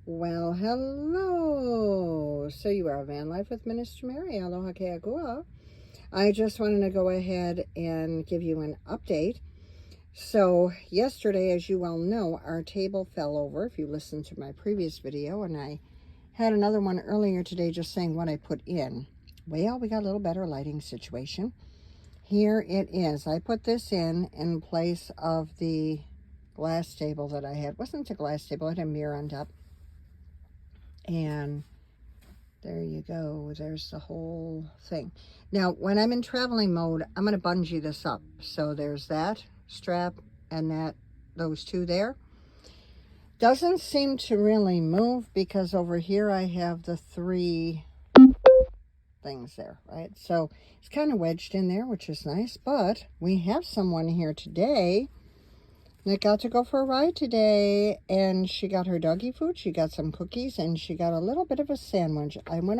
Well, hello. So you are Van Life with Minister Mary. Aloha kea kua. I just wanted to go ahead and give you an update. So yesterday, as you well know, our table fell over. If you listened to my previous video, and I had another one earlier today just saying what I put in. Well, we got a little better lighting situation. Here it is. I put this in place of the glass table that I had. It wasn't a glass table. It had a mirror on top. And there you go. There's the whole thing. Now, when I'm in traveling mode, I'm going to bungee this up. So there's that strap and those two there. Doesn't seem to really move because over here I have the three things there, right? So it's kind of wedged in there, which is nice. But we have someone here today that got to go for a ride today, and she got her doggy food, she got some cookies, and she got a little bit of a sandwich. I went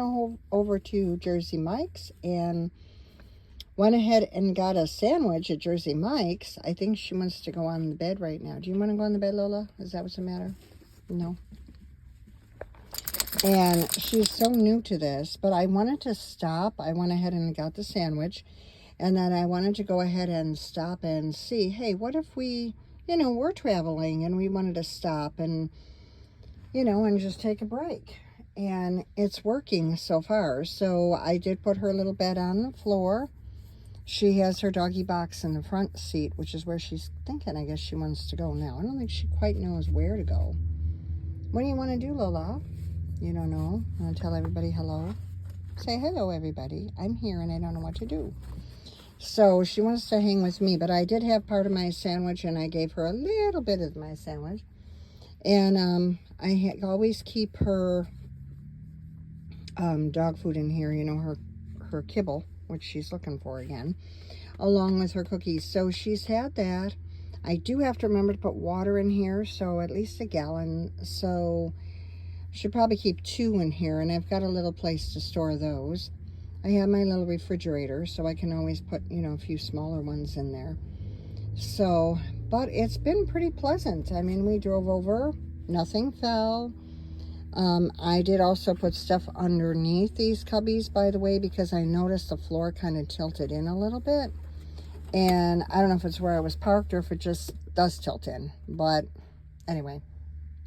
over to Jersey Mike's and went ahead and got a sandwich at Jersey Mike's. I think she wants to go on the bed right now. Do you want to go on the bed, Lola? Is that what's the matter? No. And she's so new to this, but I wanted to stop. I went ahead and got the sandwich, and then I wanted to go ahead and stop and see, hey, what if we're traveling and we wanted to stop and, and just take a break. And it's working so far. So I did put her little bed on the floor. She has her doggy box in the front seat, which is where she's thinking, I guess she wants to go now. I don't think she quite knows where to go. What do you want to do, Lola? You don't know? Want to tell everybody hello? Say hello, everybody. I'm here and I don't know what to do. So she wants to hang with me, but I did have part of my sandwich and I gave her a little bit of my sandwich. And I always keep her dog food in here, her kibble, which she's looking for again, along with her cookies. So she's had that. I do have to remember to put water in here, so at least a gallon. So should probably keep 2 in here, and I've got a little place to store those. I have my little refrigerator, so I can always put, a few smaller ones in there. So, but it's been pretty pleasant. I mean, we drove over, nothing fell. I did also put stuff underneath these cubbies, by the way, because I noticed the floor kind of tilted in a little bit. And I don't know if it's where I was parked or if it just does tilt in. But anyway,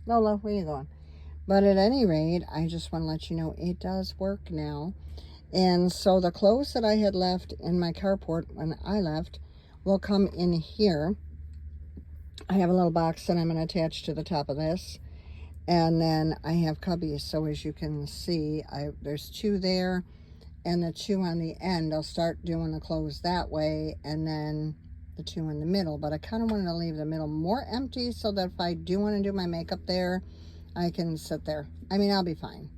Lola, where are you going? But at any rate, I just want to let you know it does work now. And so the clothes that I had left in my carport when I left will come in here. I have a little box that I'm going to attach to the top of this. And then I have cubbies. So as you can see, there's 2 there and the 2 on the end. I'll start doing the clothes that way and then the 2 in the middle. But I kind of wanted to leave the middle more empty so that if I do want to do my makeup there, I can sit there. I mean, I'll be fine.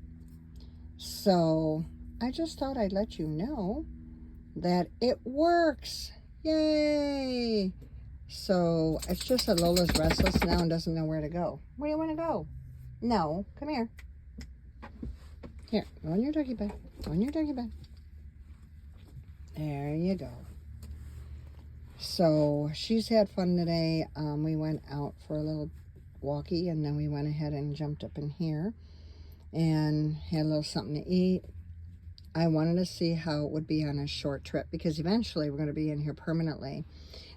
So I just thought I'd let you know that it works. Yay! So it's just that Lola's restless now and doesn't know where to go. Where do you want to go? No, come here. Here, go in your doggy bed. Go in your doggy bed. There you go. So she's had fun today. We went out for a little walkie, and then we went ahead and jumped up in here and had a little something to eat. I wanted to see how it would be on a short trip because eventually we're going to be in here permanently.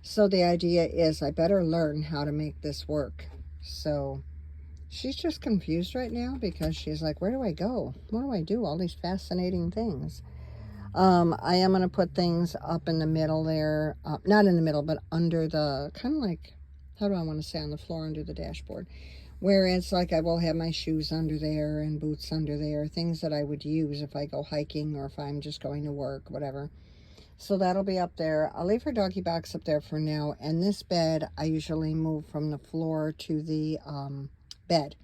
So the idea is I better learn how to make this work. So she's just confused right now because she's like, where do I go? What do I do? All these fascinating things. I am going to put things up in the middle there. Not in the middle, but under the, kind of like, how do I want to say, on the floor under the dashboard, where it's like I will have my shoes under there and boots under there, things that I would use if I go hiking or if I'm just going to work, whatever. So that'll be up there. I'll leave her doggy box up there for now. And this bed, I usually move from the floor to the bed,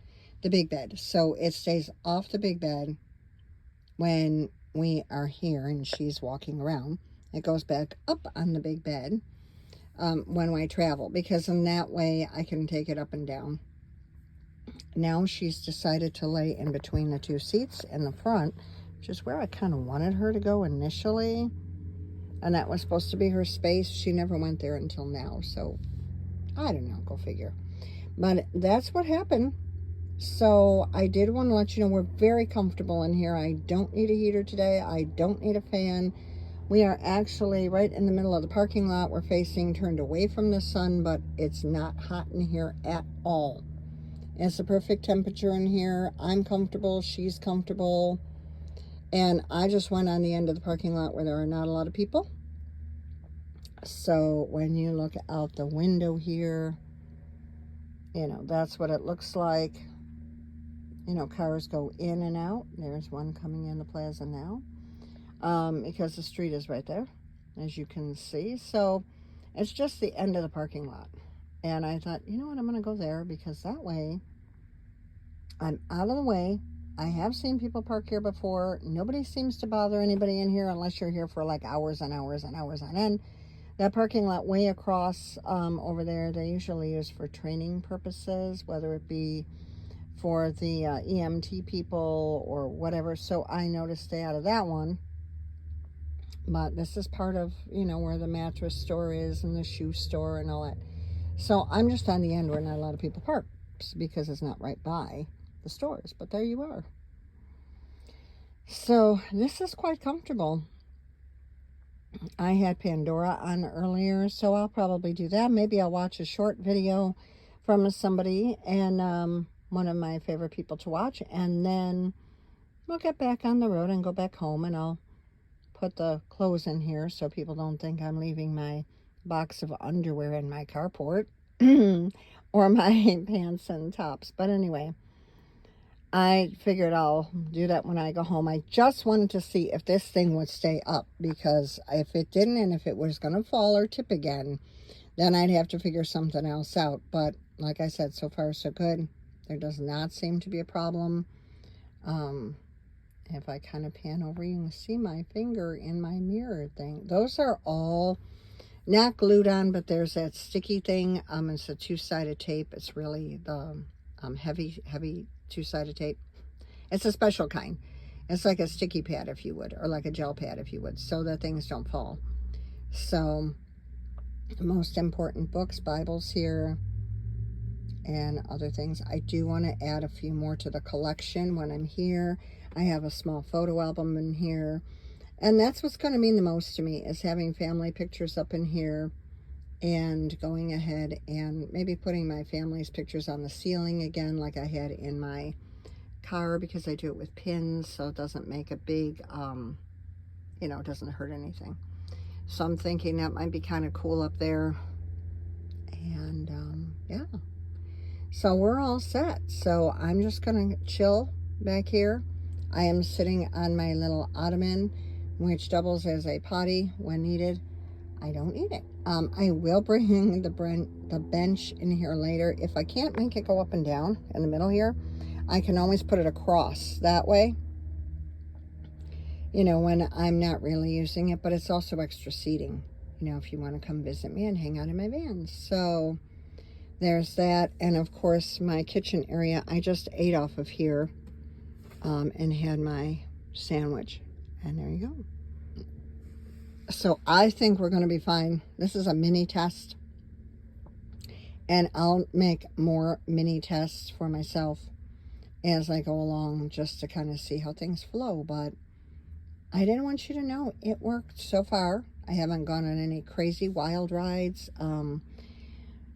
the big bed. So it stays off the big bed when we are here and she's walking around. It goes back up on the big bed when I travel, because in that way I can take it up and down. Now she's decided to lay in between the 2 seats in the front, which is where I kind of wanted her to go initially. And that was supposed to be her space. She never went there until now. So I don't know, go figure. But that's what happened. So I did want to let you know we're very comfortable in here. I don't need a heater today. I don't need a fan. We are actually right in the middle of the parking lot. We're facing turned away from the sun, but it's not hot in here at all. It's the perfect temperature in here. I'm comfortable. She's comfortable. And I just went on the end of the parking lot where there are not a lot of people. So when you look out the window here, you know, that's what it looks like. You know, cars go in and out. There's one coming in the plaza now, because the street is right there, as you can see. So it's just the end of the parking lot. And I thought, you know what, I'm going to go there because that way I'm out of the way. I have seen people park here before. Nobody seems to bother anybody in here unless you're here for like hours and hours and hours on end. That parking lot way across over there, they usually use for training purposes, whether it be for the EMT people or whatever. So I know to stay out of that one. But this is part of, you know, where the mattress store is and the shoe store and all that. So I'm just on the end where not a lot of people park because it's not right by the stores. But there you are. So this is quite comfortable. I had Pandora on earlier, so I'll probably do that. Maybe I'll watch a short video from somebody and one of my favorite people to watch, and then we'll get back on the road and go back home, and I'll put the clothes in here so people don't think I'm leaving my box of underwear in my carport or my pants and tops. But anyway, I figured I'll do that when I go home. I just wanted to see if this thing would stay up, because if it didn't and if it was going to fall or tip again, then I'd have to figure something else out. But like I said, so far so good. There does not seem to be a problem. If I kind of pan over, you can see my finger in my mirror thing. Those are all not glued on, but there's that sticky thing. It's a two-sided tape. It's really the heavy two-sided tape. It's a special kind. It's like a sticky pad, if you would, or like a gel pad, if you would, so that things don't fall. So, most important books, Bibles here, and other things. I do want to add a few more to the collection when I'm here. I have a small photo album in here, and that's what's going to mean the most to me, is having family pictures up in here and going ahead and maybe putting my family's pictures on the ceiling again like I had in my car, because I do it with pins so it doesn't make a big, you know, it doesn't hurt anything. So I'm thinking that might be kind of cool up there. And yeah, so we're all set. So I'm just gonna chill back here. I am sitting on my little ottoman, which doubles as a potty when needed. I don't need it. I will bring the bench in here later. If I can't make it go up and down in the middle here, I can always put it across that way, you know, when I'm not really using it. But it's also extra seating, you know, if you want to come visit me and hang out in my van. So there's that. And of course, my kitchen area, I just ate off of here and had my sandwich. And there you go. So I think we're going to be fine. This is a mini test, and I'll make more mini tests for myself as I go along, just to kind of see how things flow. But I didn't want you to know it worked so far. I haven't gone on any crazy wild rides.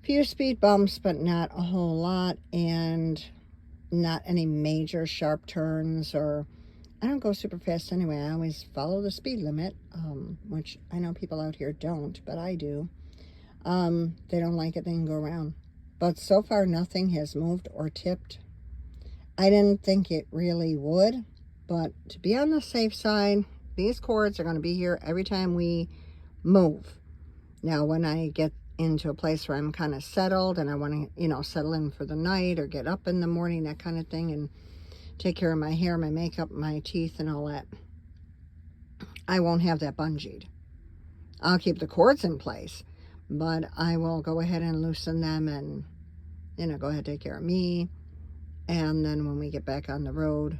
Few speed bumps, but not a whole lot, and not any major sharp turns, or I don't go super fast anyway. I always follow the speed limit, which I know people out here don't, but I do. They don't like it, they can go around. But so far, nothing has moved or tipped. I didn't think it really would, but to be on the safe side, these cords are going to be here every time we move. Now, when I get into a place where I'm kind of settled and I want to, you know, settle in for the night or get up in the morning, that kind of thing, and take care of my hair, my makeup, my teeth, and all that, I won't have that bungeed. I'll keep the cords in place, but I will go ahead and loosen them and, you know, go ahead and take care of me. And then when we get back on the road,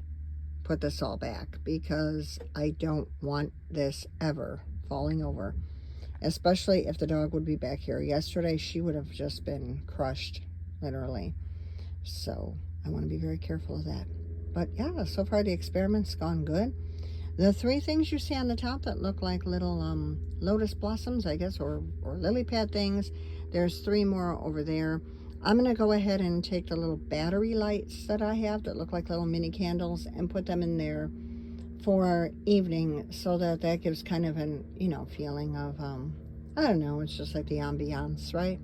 put this all back, because I don't want this ever falling over, especially if the dog would be back here. Yesterday, she would have just been crushed, literally. So I want to be very careful of that. But yeah, so far the experiment's gone good. The 3 things you see on the top that look like little lotus blossoms, I guess, or lily pad things, there's 3 more over there. I'm going to go ahead and take the little battery lights that I have that look like little mini candles and put them in there for evening, so that gives kind of an, feeling of, I don't know, it's just like the ambiance, right?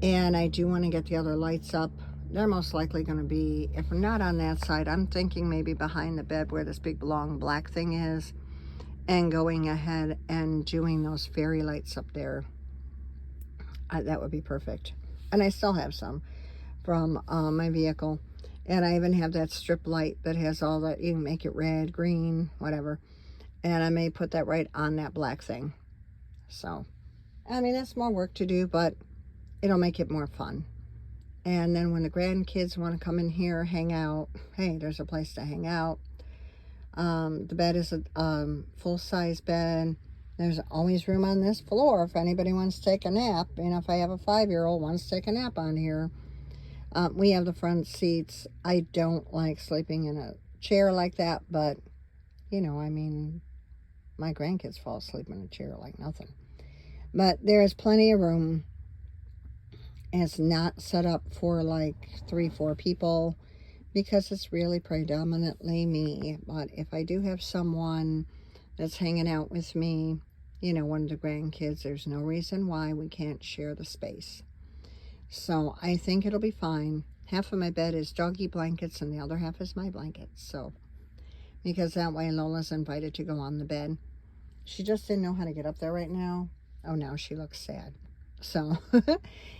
And I do want to get the other lights up. They're most likely going to be, if not on that side, I'm thinking maybe behind the bed where this big long black thing is, and going ahead and doing those fairy lights up there. That would be perfect. And I still have some from my vehicle. And I even have that strip light that has all that, you can make it red, green, whatever. And I may put that right on that black thing. So, I mean, that's more work to do, but it'll make it more fun. And then when the grandkids want to come in here, hang out, hey, there's a place to hang out. The bed is a full-size bed. There's always room on this floor if anybody wants to take a nap. If I have a 5-year-old wants to take a nap on here. We have the front seats. I don't like sleeping in a chair like that, but, my grandkids fall asleep in a chair like nothing. But there is plenty of room. It's not set up for like 3-4 people because it's really predominantly me. But if I do have someone that's hanging out with me, one of the grandkids, there's no reason why we can't share the space. So I think it'll be fine. Half of my bed is doggy blankets and the other half is my blankets. So, because that way Lola's invited to go on the bed. She just didn't know how to get up there right now. Oh, now she looks sad. So,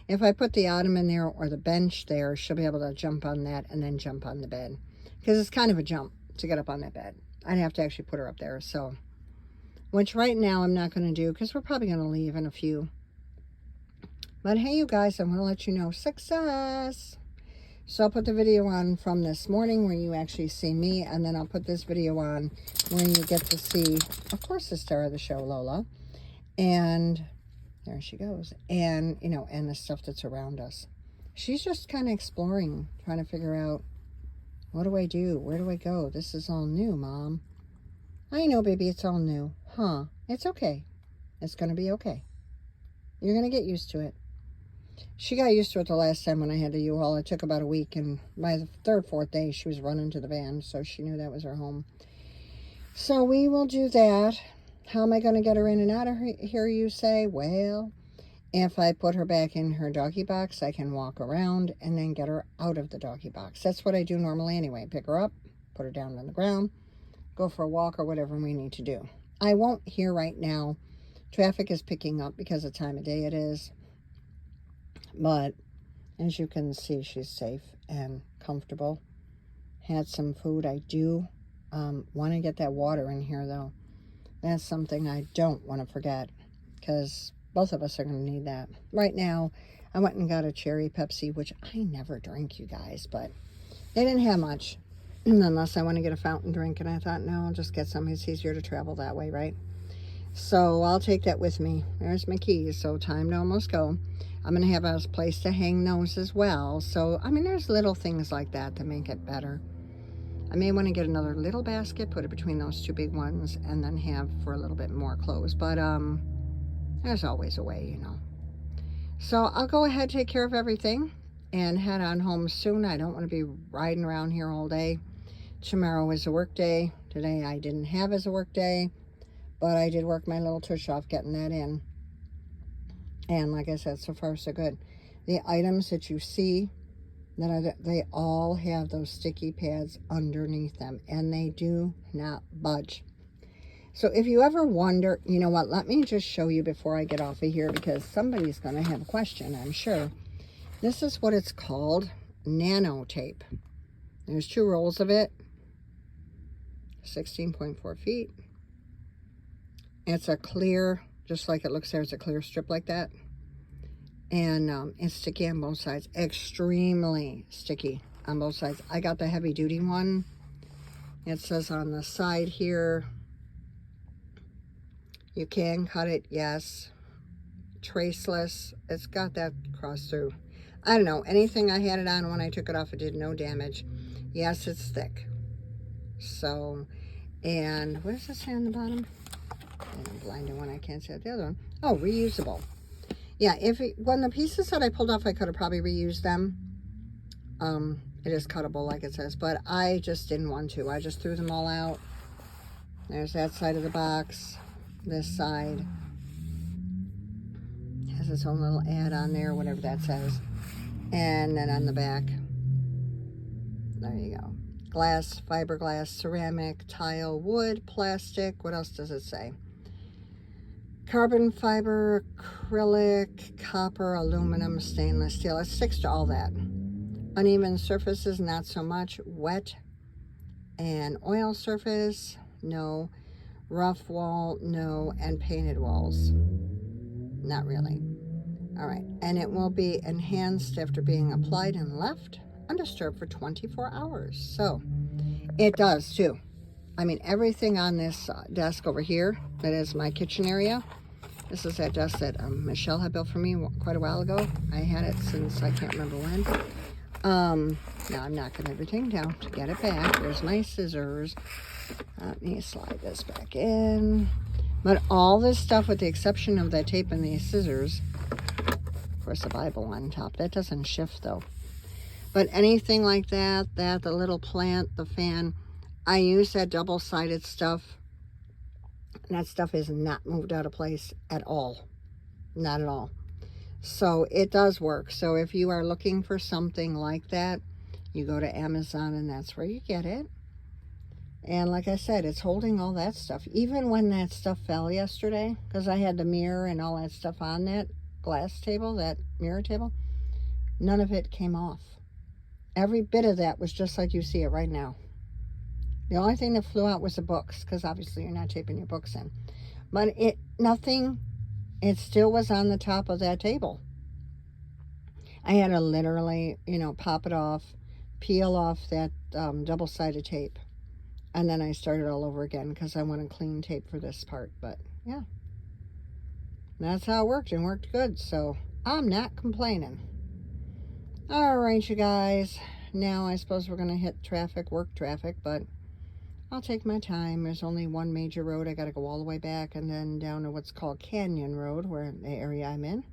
if I put the ottoman there or the bench there, she'll be able to jump on that and then jump on the bed. Because it's kind of a jump to get up on that bed. I'd have to actually put her up there. So, which right now I'm not going to do because we're probably going to leave in a few. But hey, you guys, I'm going to let you know, success. So I'll put the video on from this morning where you actually see me. And then I'll put this video on where you get to see, of course, the star of the show, Lola. And there she goes. And, and the stuff that's around us. She's just kind of exploring, trying to figure out, what do I do? Where do I go? This is all new, Mom. I know, baby, it's all new. Huh? It's okay. It's going to be okay. You're going to get used to it. She got used to it the last time when I had the U-Haul. It took about a week, and by the 3rd, 4th day, she was running to the van, so she knew that was her home. So we will do that. How am I going to get her in and out of here, you say? Well, if I put her back in her doggy box, I can walk around and then get her out of the doggy box. That's what I do normally anyway. Pick her up, put her down on the ground, go for a walk or whatever we need to do. I won't here right now. Traffic is picking up because of the time of day it is. But as you can see, she's safe and comfortable. Had some food. I do want to get that water in here, though. That's something I don't want to forget because both of us are going to need that. Right now, I went and got a cherry Pepsi, which I never drink, you guys, but they didn't have much unless I want to get a fountain drink. And I thought, no, I'll just get some. It's easier to travel that way, right? So I'll take that with me. There's my keys, so time to almost go. I'm going to have a place to hang those as well. So, there's little things like that to make it better. I may want to get another little basket, put it between those 2 big ones, and then have for a little bit more clothes. But there's always a way, So I'll go ahead, take care of everything, and head on home soon. I don't want to be riding around here all day. Tomorrow is a work day. Today I didn't have as a work day, but I did work my little tush off getting that in. And like I said, so far so good. The items that you see, they all have those sticky pads underneath them, and they do not budge. So if you ever wonder, you know what, let me just show you before I get off of here, because somebody's going to have a question, I'm sure. This is what it's called, nano tape. There's 2 rolls of it, 16.4 feet. It's a clear, just like it looks there, it's a clear strip like that. And it's sticky on both sides, extremely sticky on both sides. I got the heavy duty one. It says on the side here, you can cut it, yes. Traceless, it's got that cross through. I don't know, anything I had it on, when I took it off, it did no damage. Yes, it's thick. So, and what does it say on the bottom? And I'm blinded when I can't see the other one. Oh, reusable. Yeah, when the pieces that I pulled off, I could have probably reused them. It is cuttable like it says, but I just didn't want to. I just threw them all out. There's that side of the box. This side has its own little ad on there, whatever that says. And then on the back, there you go. Glass, fiberglass, ceramic, tile, wood, plastic. What else does it say? Carbon fiber, acrylic, copper, aluminum, stainless steel. It sticks to all that. Uneven surfaces, not so much. Wet and oil surface, no. Rough wall, no. And painted walls, not really. All right, and it will be enhanced after being applied and left undisturbed for 24 hours. So it does too. I mean, everything on this desk over here, that is my kitchen area. This is that desk that Michelle had built for me quite a while ago. I had it since I can't remember when. Now I'm knocking everything down to get it back. There's my scissors. Let me slide this back in. But all this stuff, with the exception of that tape and these scissors, of course the Bible on top, that doesn't shift though. But anything like that, the little plant, the fan, I use that double-sided stuff. And that stuff is not moved out of place at all. Not at all. So it does work. So if you are looking for something like that, you go to Amazon and that's where you get it. And like I said, it's holding all that stuff. Even when that stuff fell yesterday, because I had the mirror and all that stuff on that glass table, that mirror table, none of it came off. Every bit of that was just like you see it right now. The only thing that flew out was the books, because obviously you're not taping your books in. But it still was on the top of that table. I had to literally, pop it off, peel off that double-sided tape. And then I started all over again because I wanted clean tape for this part. But, yeah. That's how it worked, and worked good. So, I'm not complaining. All right, you guys. Now, I suppose we're going to hit work traffic, but I'll take my time. There's only one major road. I got to go all the way back and then down to what's called Canyon Road, where the area I'm in.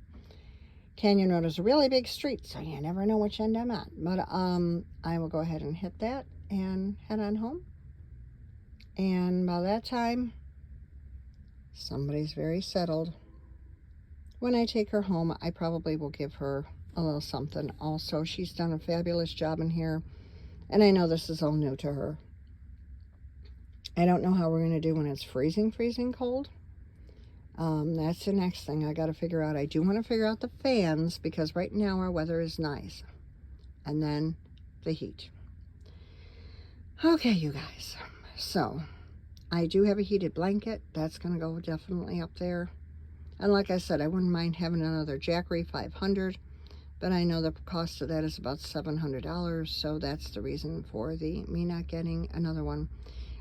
Canyon Road is a really big street, so you never know which end I'm at. But I will go ahead and hit that and head on home. And by that time, somebody's very settled. When I take her home, I probably will give her a little something. Also, she's done a fabulous job in here, and I know this is all new to her. I don't know how we're going to do when it's freezing cold. That's the next thing I got to figure out. I do want to figure out the fans, because right now our weather is nice. And then the heat. Okay, you guys. So, I do have a heated blanket. That's going to go definitely up there. And like I said, I wouldn't mind having another Jackery 500. But I know the cost of that is about $700. So that's the reason for me not getting another one.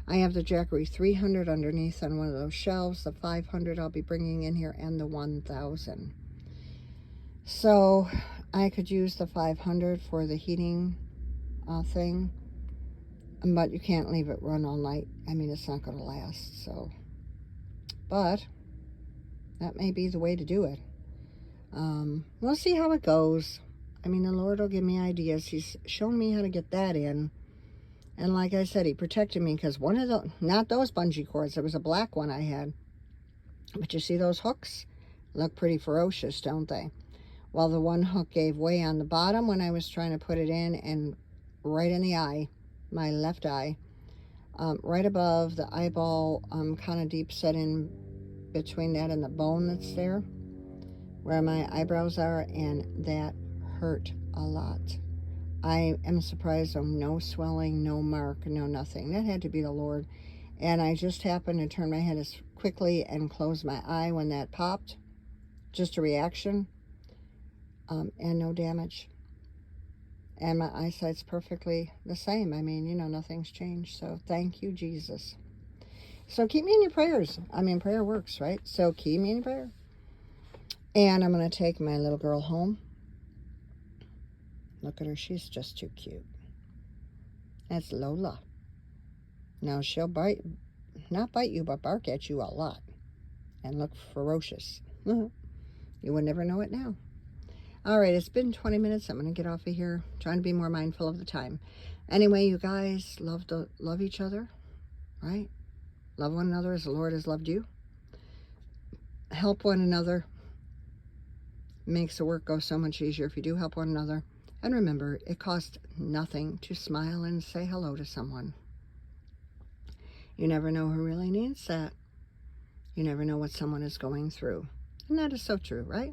I have the Jackery 300 underneath on one of those shelves. The 500 I'll be bringing in here, and the 1000. So I could use the 500 for the heating thing. But you can't leave it run all night. I mean, it's not going to last. So, but that may be the way to do it. We'll see how it goes. I mean, the Lord will give me ideas. He's shown me how to get that in. And like I said, he protected me, because one of the, not those bungee cords, there was a black one I had. But you see those hooks? Look pretty ferocious, don't they? Well, the one hook gave way on the bottom when I was trying to put it in, and right in the eye, my left eye, right above the eyeball, kind of deep set in between that and the bone that's there, where my eyebrows are, and that hurt a lot. I am surprised of no swelling, no mark, no nothing. That had to be the Lord. And I just happened to turn my head as quickly and close my eye when that popped. Just a reaction. And no damage. And my eyesight's perfectly the same. I mean, nothing's changed. So thank you, Jesus. So keep me in your prayers. I mean, prayer works, right? So keep me in your prayer. And I'm going to take my little girl home. Look at her. She's just too cute. That's Lola. Now she'll not bite you, but bark at you a lot and look ferocious. You would never know it now. All right, it's been 20 minutes. I'm going to get off of here. Trying to be more mindful of the time. Anyway, you guys love each other, right? Love one another as the Lord has loved you. Help one another. Makes the work go so much easier if you do help one another. And remember, it costs nothing to smile and say hello to someone. You never know who really needs that. You never know what someone is going through. And that is so true, right?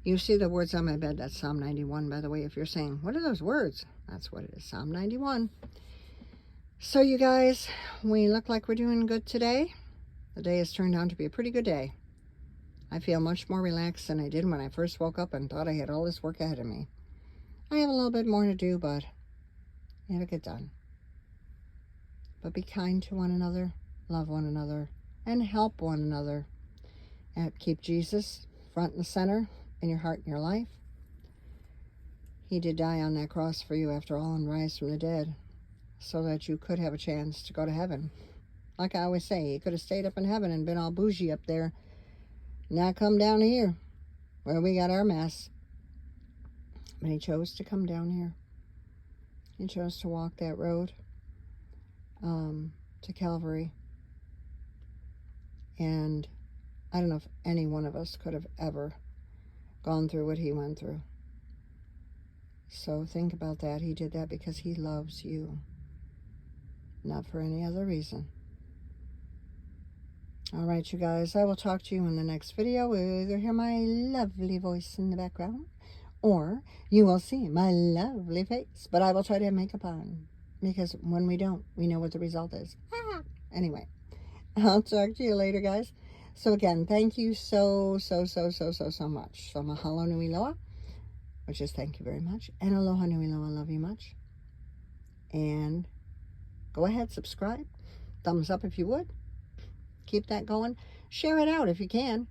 You see the words on my bed. That's Psalm 91, by the way. If you're saying, what are those words? That's what it is, Psalm 91. So you guys, we look like we're doing good today. The day has turned out to be a pretty good day. I feel much more relaxed than I did when I first woke up and thought I had all this work ahead of me. I have a little bit more to do, but it'll get done. But be kind to one another, love one another, and help one another. And keep Jesus front and center in your heart and your life. He did die on that cross for you after all and rise from the dead so that you could have a chance to go to heaven. Like I always say, he could have stayed up in heaven and been all bougie up there, not come down here where we got our mess. But he chose to come down here. He chose to walk that road to Calvary. And I don't know if any one of us could have ever gone through what he went through. So think about that. He did that because he loves you, not for any other reason. All right, you guys, I will talk to you in the next video. You'll either hear my lovely voice in the background, or you will see my lovely face. But I will try to have makeup on, because when we don't, we know what the result is. Anyway, I'll talk to you later, guys. So again, thank you so much. So mahalo nui loa, which is thank you very much. And aloha nui loa, love you much. And go ahead, subscribe. Thumbs up if you would. Keep that going. Share it out if you can.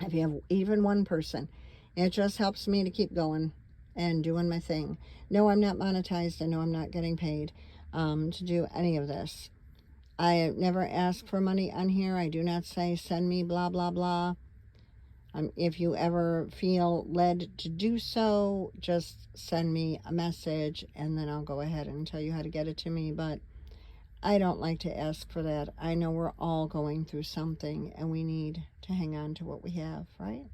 If you have even one person. It just helps me to keep going and doing my thing. No, I'm not monetized. I know I'm not getting paid to do any of this. I never ask for money on here. I do not say send me blah, blah, blah. If you ever feel led to do so, just send me a message and then I'll go ahead and tell you how to get it to me. But I don't like to ask for that. I know we're all going through something and we need to hang on to what we have, right?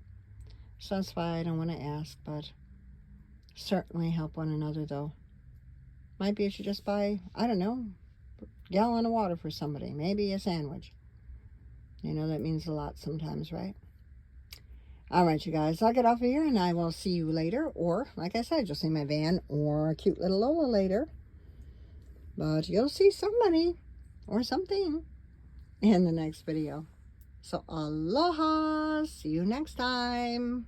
So that's why I don't want to ask, but certainly help one another, though. Might be you should just buy, I don't know, a gallon of water for somebody, maybe a sandwich. You know, that means a lot sometimes, right? All right, you guys, I'll get off of here and I will see you later. Or, like I said, you'll see my van or a cute little Lola later. But you'll see somebody or something in the next video. So aloha, see you next time.